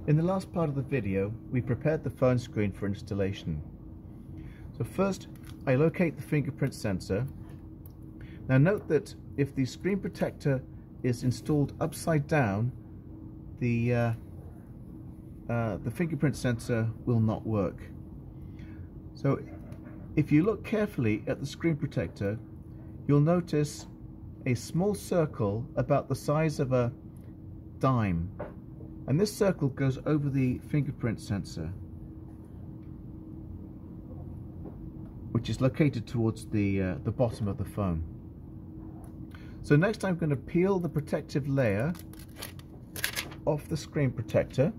In the last part of the video, we prepared the phone screen for installation. So first, I locate the fingerprint sensor. Now note that if the screen protector is installed upside down, the fingerprint sensor will not work. So if you look carefully at the screen protector, you'll notice a small circle about the size of a dime, and this circle goes over the fingerprint sensor, which is located towards the bottom of the phone. So next I'm going to peel the protective layer off the screen protector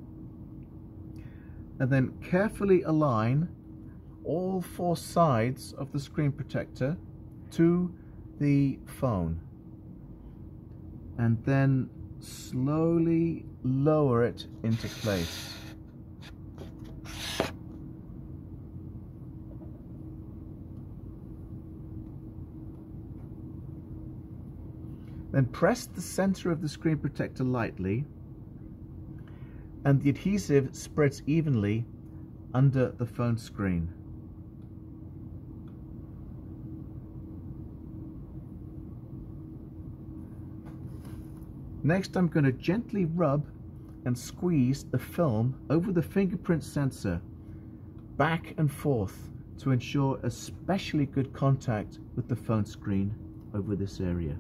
and then carefully align all four sides of the screen protector to the phone, and then slowly lower it into place. Then press the center of the screen protector lightly, and the adhesive spreads evenly under the phone screen. Next, I'm going to gently rub and squeeze the film over the fingerprint sensor back and forth to ensure especially good contact with the phone screen over this area.